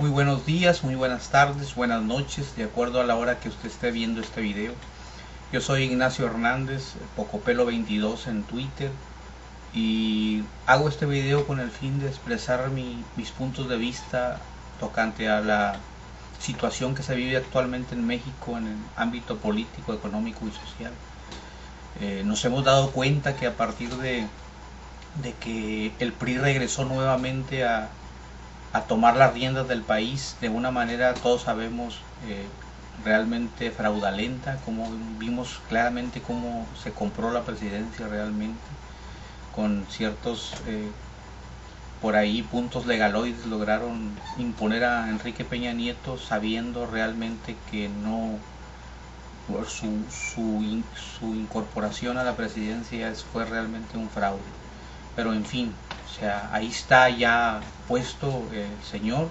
Muy buenos días, muy buenas tardes, buenas noches, de acuerdo a la hora que usted esté viendo este video. Yo soy Ignacio Hernández, Pocopelo22 en Twitter, y hago este video con el fin de expresar mis puntos de vista tocante a la situación que se vive actualmente en México en el ámbito político, económico y social. Nos hemos dado cuenta que a partir de que el PRI regresó nuevamente a tomar las riendas del país de una manera, todos sabemos, realmente fraudulenta, como vimos claramente cómo se compró la presidencia realmente, con ciertos por ahí puntos legaloides lograron imponer a Enrique Peña Nieto, sabiendo realmente que no su incorporación a la presidencia fue realmente un fraude. Pero en fin, o sea, ahí está ya puesto el señor,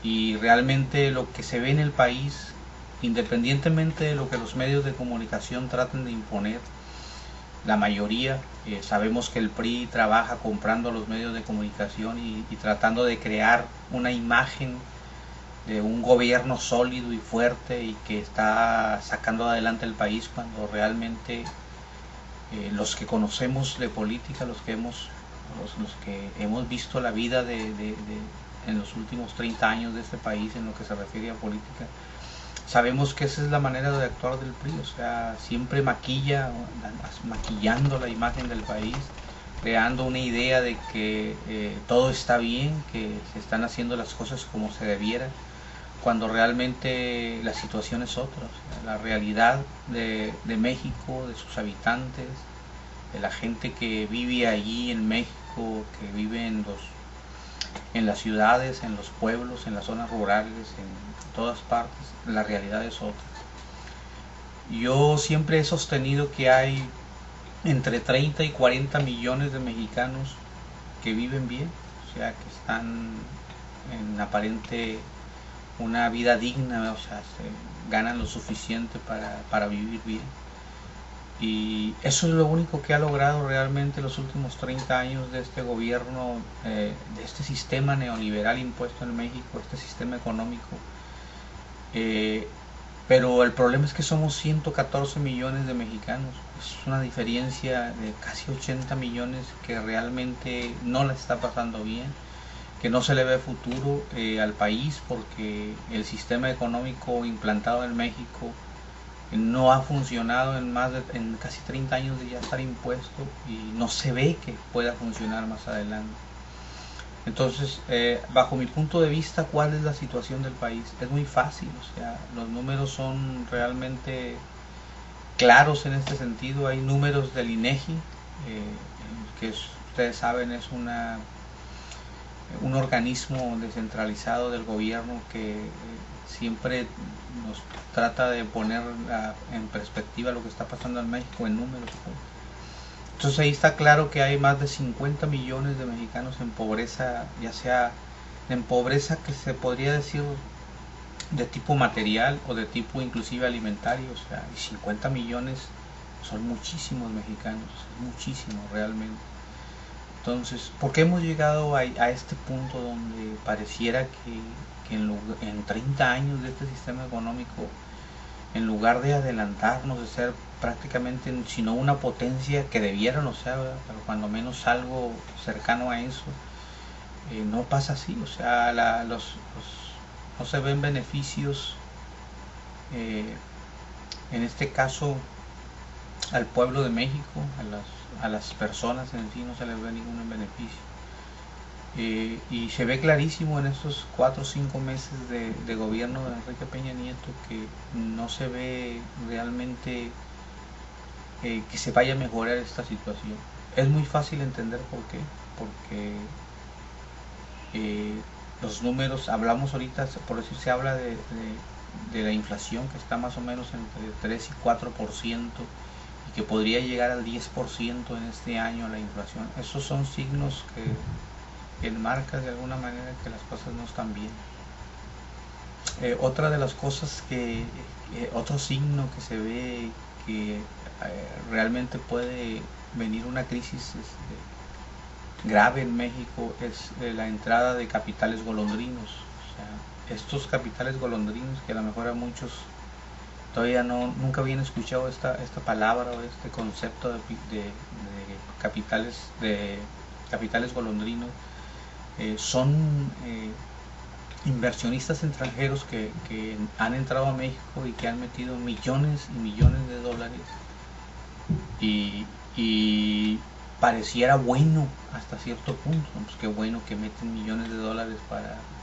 y realmente lo que se ve en el país, independientemente de lo que los medios de comunicación traten de imponer, la mayoría, sabemos que el PRI trabaja comprando los medios de comunicación y tratando de crear una imagen de un gobierno sólido y fuerte y que está sacando adelante el país, cuando realmente los que conocemos de política, los que hemos visto la vida en los últimos 30 años de este país en lo que se refiere a política, sabemos que esa es la manera de actuar del PRI. O sea, siempre maquillando la imagen del país, creando una idea de que todo está bien, que se están haciendo las cosas como se debiera, cuando realmente la situación es otra. O sea, la realidad de México, de sus habitantes, de la gente que vive allí en México, que vive en las ciudades, en los pueblos, en las zonas rurales, en todas partes, la realidad es otra. Yo siempre he sostenido que hay entre 30 y 40 millones de mexicanos que viven bien, o sea, que están en aparente una vida digna, o sea, se ganan lo suficiente para vivir bien. Y eso es lo único que ha logrado realmente los últimos 30 años de este gobierno, de este sistema neoliberal impuesto en México, este sistema económico. Pero el problema es que somos 114 millones de mexicanos. Es una diferencia de casi 80 millones que realmente no la está pasando bien, que no se le ve futuro al país, porque el sistema económico implantado en México no ha funcionado en casi 30 años de ya estar impuesto, y no se ve que pueda funcionar más adelante. Entonces, bajo mi punto de vista, ¿cuál es la situación del país? Es muy fácil, o sea, los números son realmente claros en este sentido. Hay números del INEGI, que ustedes saben es un organismo descentralizado del gobierno que siempre nos trata de poner en perspectiva lo que está pasando en México en números. Entonces ahí está claro que hay más de 50 millones de mexicanos en pobreza, ya sea en pobreza que se podría decir de tipo material o de tipo inclusive alimentario. O sea, 50 millones son muchísimos mexicanos, muchísimos realmente. Entonces, ¿por qué hemos llegado a este punto donde pareciera que en 30 años de este sistema económico, en lugar de adelantarnos, de ser prácticamente, si no una potencia que debieran, o sea, pero cuando menos algo cercano a eso, no pasa así? O sea, no se ven beneficios, eh, en este caso al pueblo de México, a las personas en sí no se les ve ningún beneficio. Y se ve clarísimo en estos 4 o 5 meses de gobierno de Enrique Peña Nieto que no se ve realmente que se vaya a mejorar esta situación. Es muy fácil entender por qué, porque los números, hablamos ahorita, por decir, se habla de la inflación que está más o menos entre 3 y 4%, y que podría llegar al 10% en este año la inflación. Esos son signos que enmarcan de alguna manera que las cosas no están bien. Otra de las cosas otro signo que se ve que realmente puede venir una crisis grave en México es la entrada de capitales golondrinos. O sea, estos capitales golondrinos, que a lo mejor a muchos todavía nunca habían escuchado esta palabra o este concepto de capitales golondrinos. Son inversionistas extranjeros que han entrado a México y que han metido millones y millones de dólares, y pareciera bueno hasta cierto punto, pues qué bueno que meten millones de dólares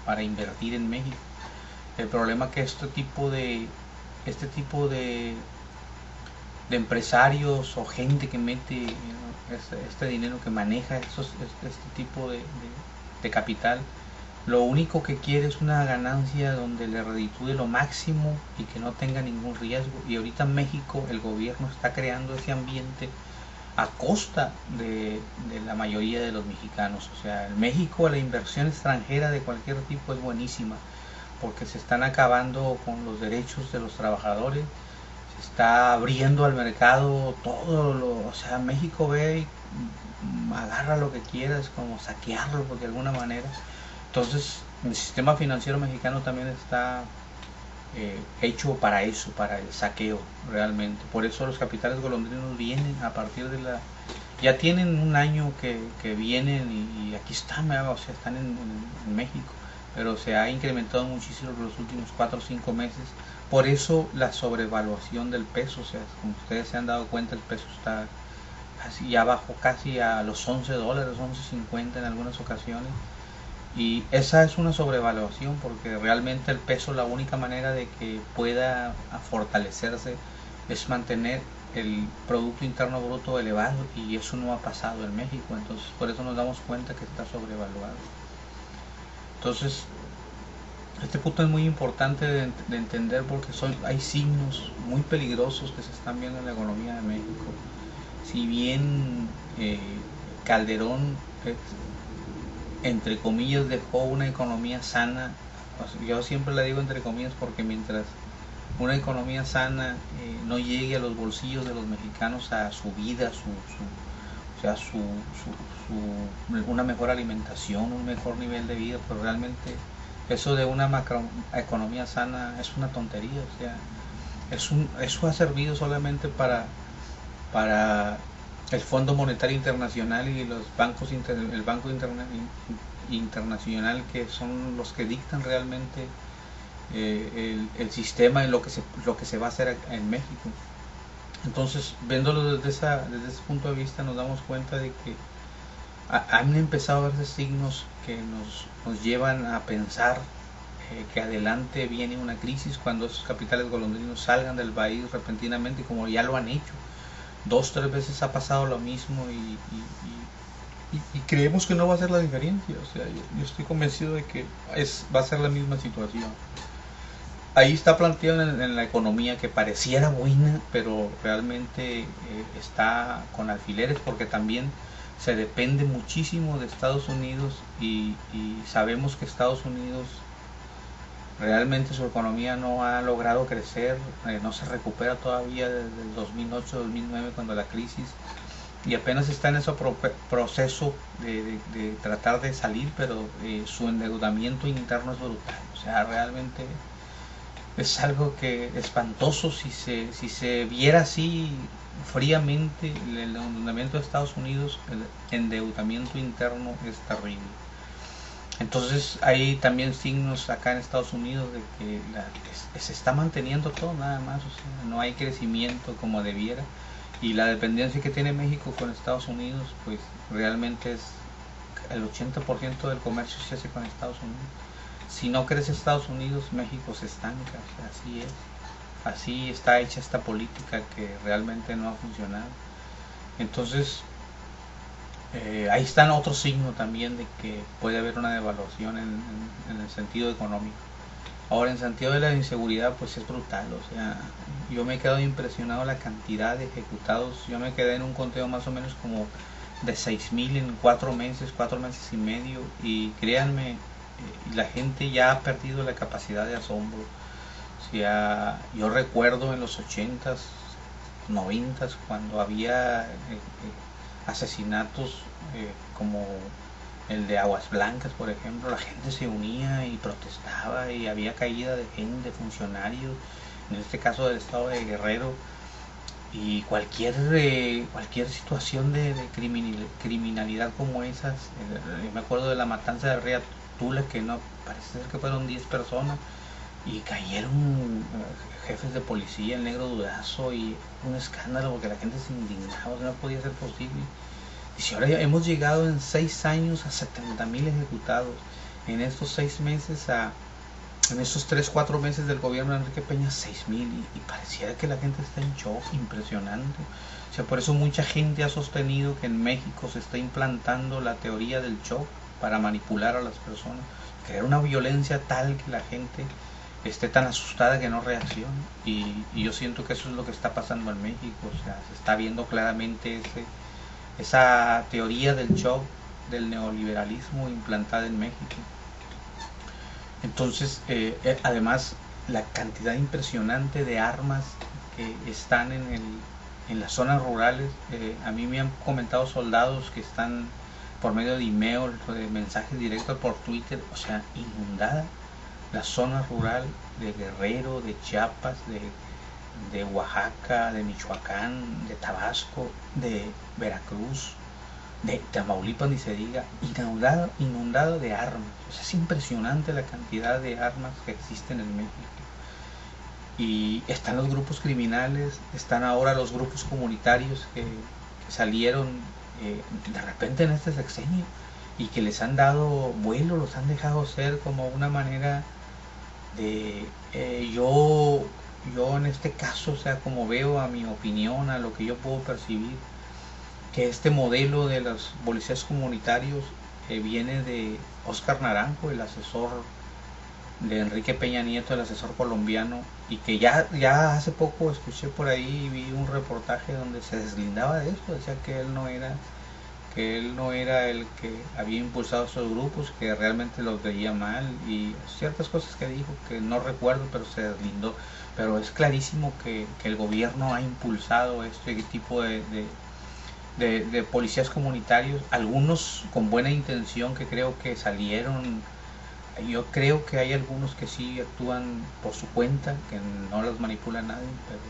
para invertir en México. El problema es que este tipo de empresarios o gente que mete este dinero, que maneja este tipo de capital, lo único que quiere es una ganancia donde le reditúe lo máximo y que no tenga ningún riesgo. Y ahorita en México el gobierno está creando ese ambiente a costa de la mayoría de los mexicanos. O sea, en México la inversión extranjera de cualquier tipo es buenísima, porque se están acabando con los derechos de los trabajadores, se está abriendo al mercado o sea, México ve y agarra lo que quiera, es como saquearlo de alguna manera. Entonces el sistema financiero mexicano también está hecho para eso, para el saqueo realmente. Por eso los capitales golondrinos vienen a partir de ya tienen un año que vienen y aquí están, o sea, están en México, pero se ha incrementado muchísimo en los últimos 4 o 5 meses. Por eso la sobrevaluación del peso, o sea, como ustedes se han dado cuenta, el peso está ya bajó casi a los $11, 11.50 en algunas ocasiones. Y esa es una sobrevaluación, porque realmente el peso, la única manera de que pueda fortalecerse es mantener el Producto Interno Bruto elevado, y eso no ha pasado en México. Entonces por eso nos damos cuenta que está sobrevaluado. Entonces este punto es muy importante de entender, porque hay signos muy peligrosos que se están viendo en la economía de México. Si bien Calderón, entre comillas, dejó una economía sana, yo siempre le digo entre comillas porque mientras una economía sana no llegue a los bolsillos de los mexicanos, a su vida, o sea, una mejor alimentación, un mejor nivel de vida, pues realmente eso de una macroeconomía sana es una tontería. O sea, eso ha servido solamente para el Fondo Monetario Internacional y los bancos el Banco Internacional, que son los que dictan realmente el sistema y lo que se va a hacer en México. Entonces, viéndolo desde ese punto de vista, nos damos cuenta de que han empezado a verse signos que nos llevan a pensar que adelante viene una crisis cuando esos capitales golondrinos salgan del país repentinamente, como ya lo han hecho. 2 o 3 veces ha pasado lo mismo, y creemos que no va a ser la diferencia. O sea, yo estoy convencido de que va a ser la misma situación. Ahí está planteado en la economía, que pareciera buena, pero realmente está con alfileres, porque también se depende muchísimo de Estados Unidos, y sabemos que Estados Unidos realmente su economía no ha logrado crecer, no se recupera todavía desde el 2008-2009 cuando la crisis, y apenas está en ese proceso de tratar de salir, pero su endeudamiento interno es brutal. O sea, realmente es algo que espantoso. Si se viera así fríamente el endeudamiento de Estados Unidos, el endeudamiento interno es terrible. Entonces hay también signos acá en Estados Unidos de que se está manteniendo todo nada más, o sea, no hay crecimiento como debiera, y la dependencia que tiene México con Estados Unidos, pues realmente es el 80% del comercio se hace con Estados Unidos. Si no crece Estados Unidos, México se estanca. O sea, así es, así está hecha esta política que realmente no ha funcionado. Entonces ahí están otro signo también de que puede haber una devaluación en el sentido económico. Ahora, en sentido de la inseguridad, pues es brutal. O sea, yo me he quedado impresionado la cantidad de ejecutados. Yo me quedé en un conteo más o menos como de 6,000 en 4 meses y medio, y créanme, la gente ya ha perdido la capacidad de asombro. O sea, yo recuerdo en los 80s, 90s, cuando había asesinatos como el de Aguas Blancas, por ejemplo, la gente se unía y protestaba y había caída de gente, funcionarios, en este caso del estado de Guerrero, y cualquier situación de criminalidad como esas. Yo me acuerdo de la matanza del Río Tula, que no, parece ser que fueron 10 personas, y cayeron jefes de policía, el Negro Durazo, y un escándalo porque la gente se indignaba, no podía ser posible. Y si ahora ya hemos llegado en 6 años a 70,000 ejecutados, en estos 6 meses en estos 3, 4 meses del gobierno de Enrique Peña, 6,000, y pareciera que la gente está en shock, impresionante. O sea, por eso mucha gente ha sostenido que en México se está implantando la teoría del shock para manipular a las personas, crear una violencia tal que la gente esté tan asustada que no reaccione. Y yo siento que eso es lo que está pasando en México. O sea, se está viendo claramente esa teoría del shock del neoliberalismo implantada en México. Entonces, además, la cantidad impresionante de armas que están en las zonas rurales. A mí me han comentado soldados que están por medio de email, de mensajes directos por Twitter, o sea, inundada la zona rural de Guerrero, de Chiapas, de Oaxaca, de Michoacán, de Tabasco, de Veracruz, de Tamaulipas, ni se diga, inundado de armas. O sea, es impresionante la cantidad de armas que existen en México. Y están los grupos criminales, están ahora los grupos comunitarios que salieron de repente en este sexenio y que les han dado vuelo, los han dejado ser como una manera de yo en este caso, o sea, como veo, a mi opinión, a lo que yo puedo percibir, que este modelo de los policías comunitarios viene de Óscar Naranjo, el asesor de Enrique Peña Nieto, el asesor colombiano, y que ya hace poco escuché por ahí, vi un reportaje donde se deslindaba de esto, decía que él no era el que había impulsado esos grupos, que realmente los veía mal, y ciertas cosas que dijo que no recuerdo, pero se deslindó. Pero es clarísimo que el gobierno ha impulsado este tipo de policías comunitarios, algunos con buena intención, que creo que salieron. Yo creo que hay algunos que sí actúan por su cuenta, que no los manipula nadie, pero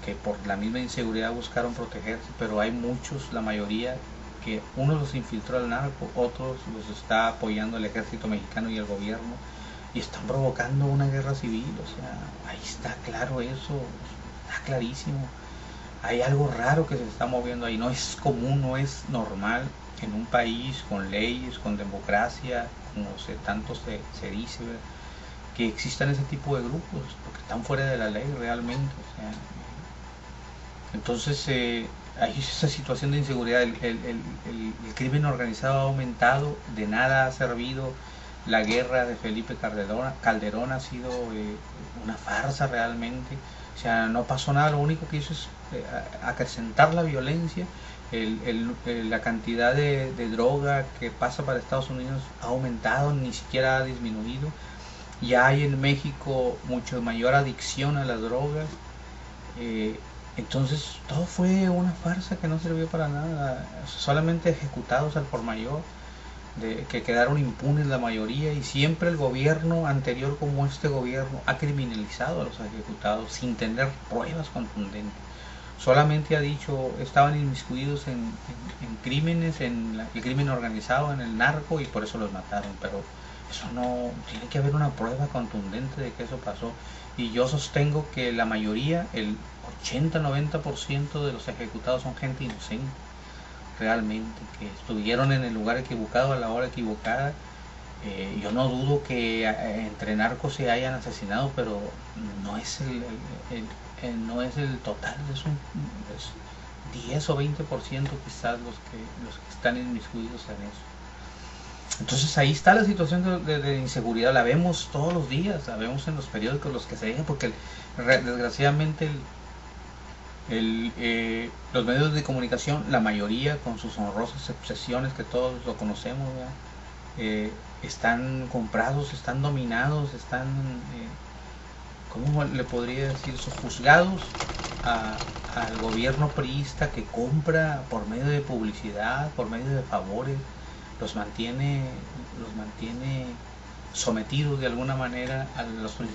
que por la misma inseguridad buscaron protegerse. Pero hay muchos, la mayoría, que unos los infiltró al narco, otros los está apoyando el ejército mexicano y el gobierno, y están provocando una guerra civil. O sea, ahí está claro eso, está clarísimo. Hay algo raro que se está moviendo ahí, no es común, no es normal en un país con leyes, con democracia, como tanto se dice, ¿verdad?, que existan ese tipo de grupos, porque están fuera de la ley realmente. O sea, entonces hay esa situación de inseguridad, el crimen organizado ha aumentado, de nada ha servido la guerra de Felipe Calderón ha sido una farsa realmente. O sea, no pasó nada, lo único que hizo es acrecentar la violencia. La cantidad de droga que pasa para Estados Unidos ha aumentado, ni siquiera ha disminuido. Ya hay en México mucho mayor adicción a las drogas. Entonces todo fue una farsa que no sirvió para nada, solamente ejecutados al por mayor, que quedaron impunes la mayoría, y siempre el gobierno anterior como este gobierno ha criminalizado a los ejecutados sin tener pruebas contundentes. Solamente ha dicho estaban inmiscuidos en crímenes, el crimen organizado, en el narco, y por eso los mataron. Pero eso no, tiene que haber una prueba contundente de que eso pasó. Y yo sostengo que la mayoría, el 80-90% de los ejecutados son gente inocente, realmente, que estuvieron en el lugar equivocado a la hora equivocada. Yo no dudo que entre narcos se hayan asesinado, pero no es no es el total, es 10 o 20% quizás los que están inmiscuidos en eso. Entonces ahí está la situación de inseguridad, la vemos todos los días, la vemos en los periódicos, los que se dejan, porque desgraciadamente los medios de comunicación, la mayoría con sus honrosas excepciones que todos lo conocemos, están comprados, están dominados, están, ¿cómo le podría decir?, sojuzgados al gobierno priista, que compra por medio de publicidad, por medio de favores, los mantiene, los mantiene sometidos de alguna manera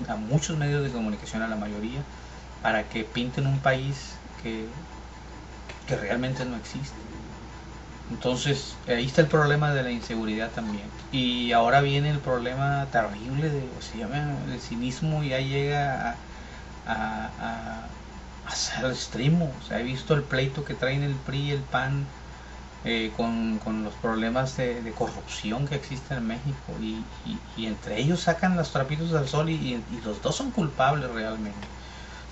a muchos medios de comunicación, a la mayoría, para que pinten un país que realmente no existe. Entonces, ahí está el problema de la inseguridad también. Y ahora viene el problema terrible se llama el cinismo, ya llega a ser al extremo. O sea, he visto el pleito que traen el PRI y el PAN con los problemas de corrupción que existen en México. Y entre ellos sacan los trapitos al sol y los dos son culpables realmente.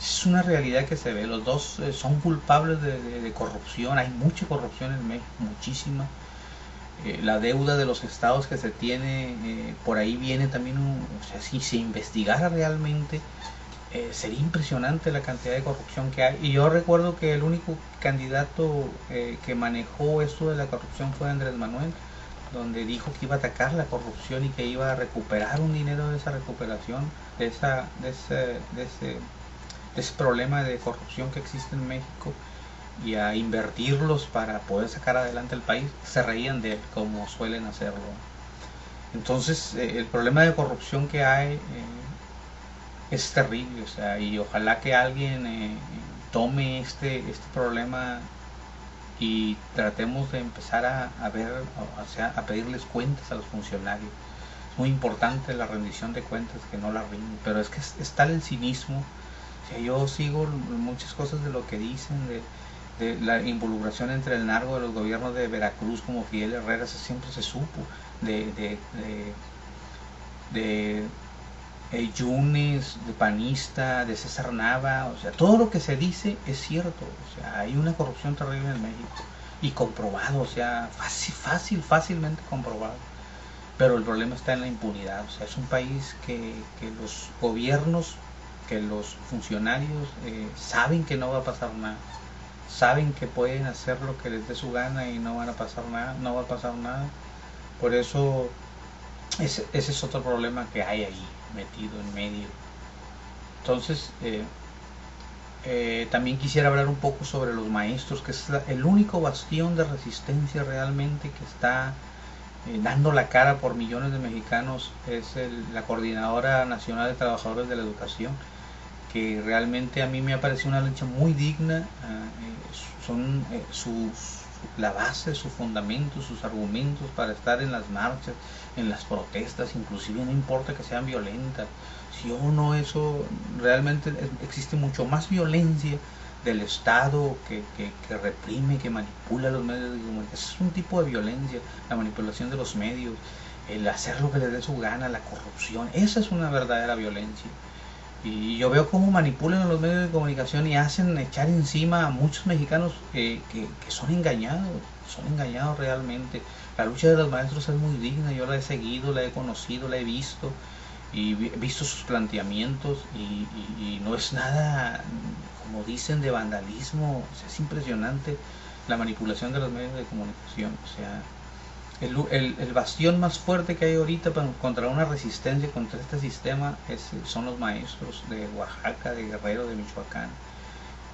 Es una realidad que se ve, los dos son culpables de corrupción, hay mucha corrupción en México, muchísima. La deuda de los estados que se tiene, por ahí viene también, o sea, si se investigara realmente, sería impresionante la cantidad de corrupción que hay. Y yo recuerdo que el único candidato que manejó esto de la corrupción fue Andrés Manuel, donde dijo que iba a atacar la corrupción y que iba a recuperar un dinero de esa recuperación, de ese problema de corrupción que existe en México, y a invertirlos para poder sacar adelante el país. Se reían de él, como suelen hacerlo. Entonces, el problema de corrupción que hay es terrible, o sea, y ojalá que alguien tome este problema y tratemos de empezar a ver, o sea, a pedirles cuentas a los funcionarios. Es muy importante la rendición de cuentas, que no la rinden, pero es que es tal el cinismo. O sea, yo sigo muchas cosas de lo que dicen, de la involucración entre el narco de los gobiernos de Veracruz, como Fidel Herrera, eso siempre se supo, de Yunes, de Panista, de César Nava. O sea, todo lo que se dice es cierto. O sea, hay una corrupción terrible en México, y comprobado, o sea, fácilmente comprobado. Pero el problema está en la impunidad. O sea, es un país que los gobiernos, que los funcionarios saben que no va a pasar nada, saben que pueden hacer lo que les dé su gana y no van a pasar nada, no va a pasar nada. Por eso ese es otro problema que hay ahí metido en medio. Entonces, también quisiera hablar un poco sobre los maestros, que es el único bastión de resistencia realmente que está dando la cara por millones de mexicanos. Es la Coordinadora Nacional de Trabajadores de la Educación, que realmente a mí me ha parecido una lucha muy digna. Son la base, su fundamento, sus argumentos para estar en las marchas, en las protestas, inclusive no importa que sean violentas. Si o no, eso realmente existe mucho más violencia del Estado que reprime, que manipula los medios de comunicación. Es un tipo de violencia, la manipulación de los medios, el hacer lo que les dé su gana, la corrupción. Esa es una verdadera violencia. Y yo veo cómo manipulan a los medios de comunicación y hacen echar encima a muchos mexicanos que son engañados realmente. La lucha de los maestros es muy digna, yo la he seguido, la he conocido, la he visto, y he visto sus planteamientos, y no es nada, como dicen, de vandalismo. O sea, es impresionante la manipulación de los medios de comunicación. O sea, el bastión más fuerte que hay ahorita contra una resistencia contra este sistema son los maestros de Oaxaca, de Guerrero, de Michoacán,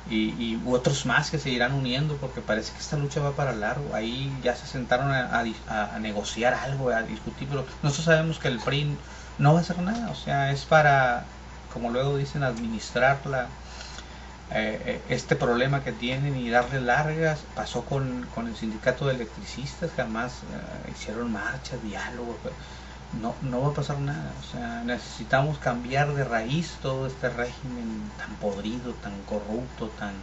y otros más que se irán uniendo, porque parece que esta lucha va para largo. Ahí ya se sentaron a negociar algo, a discutir, pero nosotros sabemos que el PRI no va a hacer nada. O sea, es para, como luego dicen, administrarla, este problema que tienen, y darle largas. Pasó con el sindicato de electricistas, jamás hicieron marchas, diálogos. No va a pasar nada. O sea, necesitamos cambiar de raíz todo este régimen tan podrido, tan corrupto, tan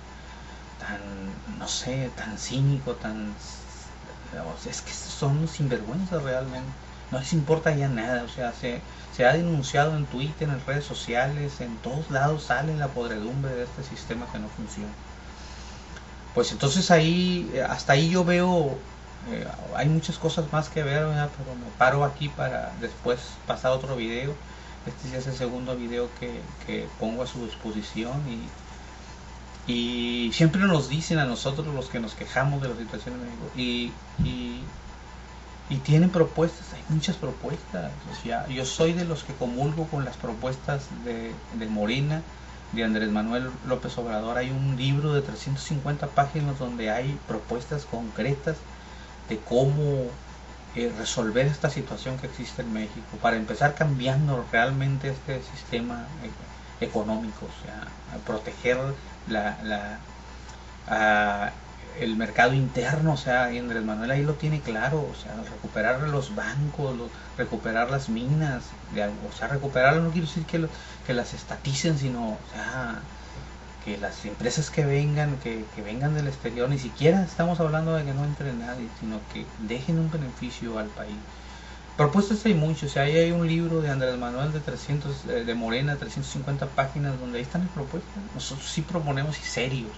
no sé, tan cínico, o sea, es que son sinvergüenzas realmente. No les importa ya nada. O sea, se ha denunciado en Twitter, en redes sociales, en todos lados sale la podredumbre de este sistema que no funciona. Pues entonces ahí, hasta ahí yo veo, hay muchas cosas más que ver, ¿verdad? Pero me paro aquí para después pasar otro video. Este ya es el segundo video que pongo a su disposición, y siempre nos dicen a nosotros, los que nos quejamos de la situación en México, y tienen propuestas, hay muchas propuestas. O sea, yo soy de los que comulgo con las propuestas de Morena, de Andrés Manuel López Obrador. Hay un libro de 350 páginas donde hay propuestas concretas de cómo resolver esta situación que existe en México, para empezar cambiando realmente este sistema económico, o sea, proteger a el mercado interno, o sea, y Andrés Manuel ahí lo tiene claro, o sea, recuperar los bancos, recuperar las minas, o sea, recuperarlo no quiero decir que las estaticen, sino, o sea, que las empresas que vengan del exterior, ni siquiera estamos hablando de que no entre nadie, sino que dejen un beneficio al país. Propuestas hay muchos, o sea, ahí hay un libro de Andrés Manuel de Morena, 350 páginas, donde ahí están las propuestas. Nosotros sí proponemos y serios,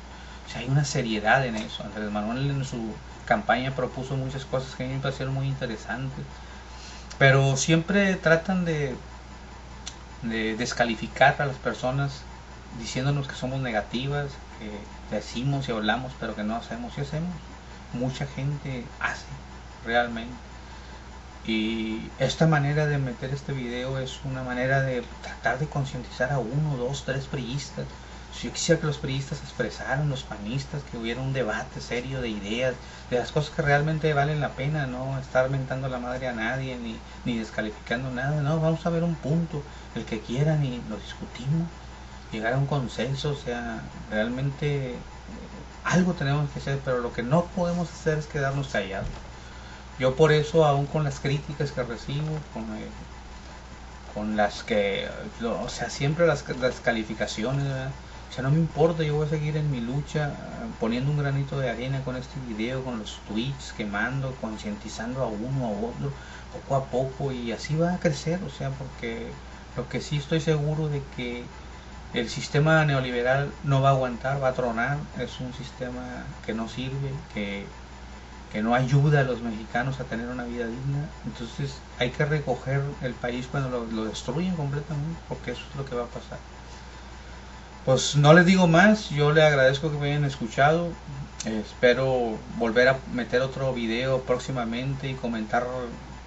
o sea, hay una seriedad en eso. Andrés Manuel en su campaña propuso muchas cosas que a mí me parecieron muy interesantes, pero siempre tratan de descalificar a las personas diciéndonos que somos negativas, que decimos y hablamos, pero que no hacemos y hacemos. Mucha gente hace realmente. Y esta manera de meter este video es una manera de tratar de concientizar a 1, 2, 3 priistas. Si yo quisiera que los priistas expresaran, los panistas, que hubiera un debate serio de ideas, de las cosas que realmente valen la pena, no estar mentando la madre a nadie, ni descalificando nada, no, vamos a ver un punto, el que quieran y lo discutimos, llegar a un consenso, o sea, realmente algo tenemos que hacer, pero lo que no podemos hacer es quedarnos callados. Yo por eso, aún con las críticas que recibo, con las que, o sea, siempre las calificaciones, ¿verdad? O sea, no me importa, yo voy a seguir en mi lucha, poniendo un granito de arena con este video, con los tweets que mando, concientizando a uno, a otro, poco a poco, y así va a crecer, o sea, porque lo que sí estoy seguro de que el sistema neoliberal no va a aguantar, va a tronar, es un sistema que no sirve, que no ayuda a los mexicanos a tener una vida digna. Entonces hay que recoger el país cuando lo destruyen completamente, porque eso es lo que va a pasar. Pues no les digo más, yo le agradezco que me hayan escuchado, espero volver a meter otro video próximamente y comentar,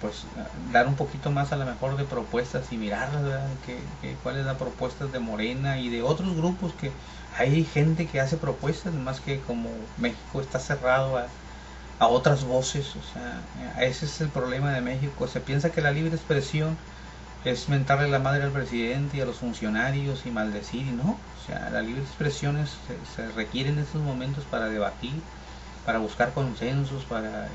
pues dar un poquito más a lo mejor de propuestas y mirarlas, ¿verdad? Cuál es la propuesta de Morena y de otros grupos, que hay gente que hace propuestas, más que como México está cerrado a otras voces, o sea, ese es el problema de México. Se piensa que la libre expresión es mentarle la madre al presidente y a los funcionarios y maldecir, y no, o sea, la libre expresión se requiere en estos momentos para debatir, para buscar consensos, para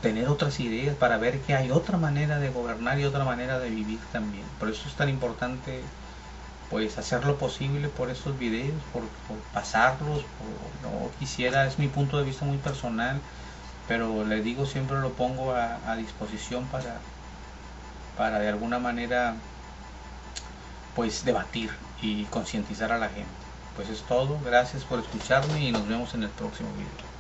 tener otras ideas, para ver que hay otra manera de gobernar y otra manera de vivir también. Por eso es tan importante, pues, hacer lo posible por estos videos, por pasarlos, no quisiera, es mi punto de vista muy personal, pero les digo, siempre lo pongo a disposición para de alguna manera, pues, debatir y concientizar a la gente. Pues es todo, gracias por escucharme y nos vemos en el próximo video.